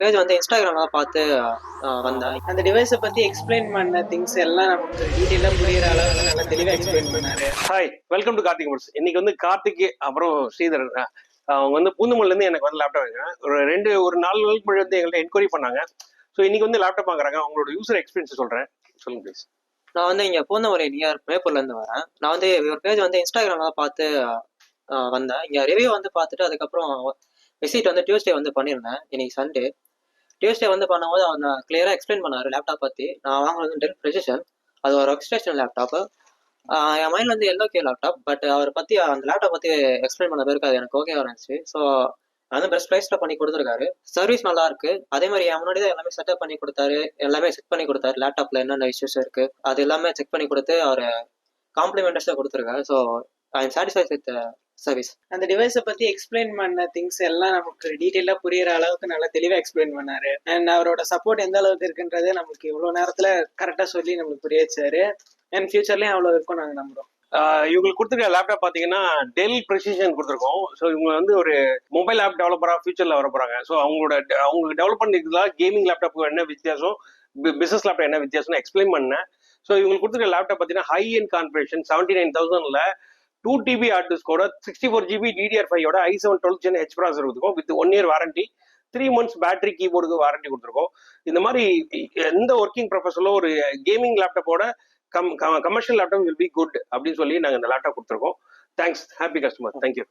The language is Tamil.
பேஜ் வந்து இன்ஸ்டாகிராம்ல பார்த்து வந்தேன். அந்த டிவைஸை பத்தி எக்ஸ்பிளைன் பண்ண திங்ஸ் எல்லாம் நமக்கு டீட்டெயிலா புரியுற அளவுக்கு நல்லா தெளிவா எக்ஸ்பிளைன் பண்ணாரு. Hi, welcome to Karthik modes. இன்னைக்கு வந்து கார்த்திக் அப்புறம் ஸ்ரீதர் அவங்க வந்து பூந்தமல்ல இருந்து எனக்கு வந்து லேப்டாப் வாங்கினாங்க. ஒரு 4 நாளுக்கு முன்னாடி வந்து எங்கள்கிட்ட என்கொயரி பண்ணாங்க. ஸோ இன்னைக்கு வந்து லேப்டாப் வாங்குறாங்க. அவங்களோட யூசர் எக்ஸ்பீரியன்ஸ் சொல்றேன், சொல்லுங்க ப்ளீஸ். நான் வந்து இங்கே பூந்தமல்லி நியர் மேப்பூர்ல இருந்து வரேன். நான் வந்து ஒரு பேஜ் வந்து இன்ஸ்டாகிராம்ல பார்த்து வந்தேன். இங்கே ரிவ்யூ வந்து பார்த்துட்டு அதுக்கப்புறம் விசிட் வந்து டியூஸ்டே வந்து பண்ணியிருந்தேன். இன்னைக்கு சண்டே. டியூஸ்டே வந்து பண்ணும்போது அவங்க கிளியராக எக்ஸ்பிளைன் பண்ணார் லேப்டாப் பற்றி. நான் வாங்குறது வந்து டெல் ப்ரெசிஷன். அது ஒரு ஒர்க் ஸ்டேஷன் லேப்டாப்பு. என் மைண்ட் வந்து எல்லோ லேப்டாப். பட் அவரை பற்றி அந்த லேப்டாப் பற்றி எக்ஸ்பிளைன் பண்ண பிறகு அது எனக்கு ஓகேவா இருந்துச்சு. ஸோ வந்து பெஸ்ட் ப்ரைஸில் பண்ணி கொடுத்துருக்காரு. சர்வீஸ் நல்லா இருக்கு. அதே மாதிரி என் முன்னாடி தான் எல்லாமே செட்டப் பண்ணி கொடுத்தாரு. எல்லாமே செக் பண்ணி கொடுத்தாரு. லேப்டாப்ல என்னென்ன இஷ்யூஸ் இருக்கு அது எல்லாமே செக் பண்ணி கொடுத்து அவர் காம்ப்ளிமெண்டர்ஸாக கொடுத்துருக்காரு. So I am satisfied with service. அந்த டிவைஸை பத்தி எக்ஸ்பிளைன் பண்ண திங்ஸ் எல்லாம் நமக்கு டீட்டெயிலா புரியுற அளவுக்கு நல்லா தெளிவா எக்ஸ்பிளைன் பண்ணாரு. அண்ட் அவரோட சப்போர்ட் எந்த அளவுக்கு இருக்குன்றதே நமக்கு இவ்வளவு நேரத்துல கரெக்டா சொல்லி நம்மளுக்கு புரிய வச்சாரு. அண்ட் ஃபியூச்சர்லயும் அவ்வளவு இருக்கும் நாங்க நம்புறோம். இவங்களுக்கு கொடுத்துருக்க லேப்டாப் பார்த்தீங்கன்னா டெல் ப்ரெசிஷன் கொடுத்துருக்கோம். ஸோ இவங்க வந்து ஒரு மொபைல் ஆப் டெவலப்பராக ஃபியூச்சரில் வர போகிறாங்க. ஸோ அவங்க டெவலப் பண்ணிக்கலாம் கேமிங் லேப்டாப்புக்கு என்ன வித்தியாசம், பிஸ்னஸ் லேப்டாப் என்ன வித்தியாசம்னு எக்ஸ்பிளைன் பண்ணேன். ஸோ இவங்களுக்கு கொடுத்துருக்க லேப்டாப் பார்த்தீங்கன்னா high and configuration 79,000 2 TB hard டிஸ்கோட 64 GB DDR5 i7 12th Gen H processor இருக்கும். With 1 year warranty, 3 months battery கீபோர்டுக்கு வாரண்டி கொடுத்துருக்கோம். இந்த மாதிரி எந்த ஒர்க்கிங் ப்ரொஃபஸரில் ஒரு கேமிங் லேப்டாப்போட commercial laptop will be good அப்படின்னு சொல்லி நாங்கள் இந்த லேப்டாப் கொடுத்துருக்கோம். Thanks, happy customer, thank you.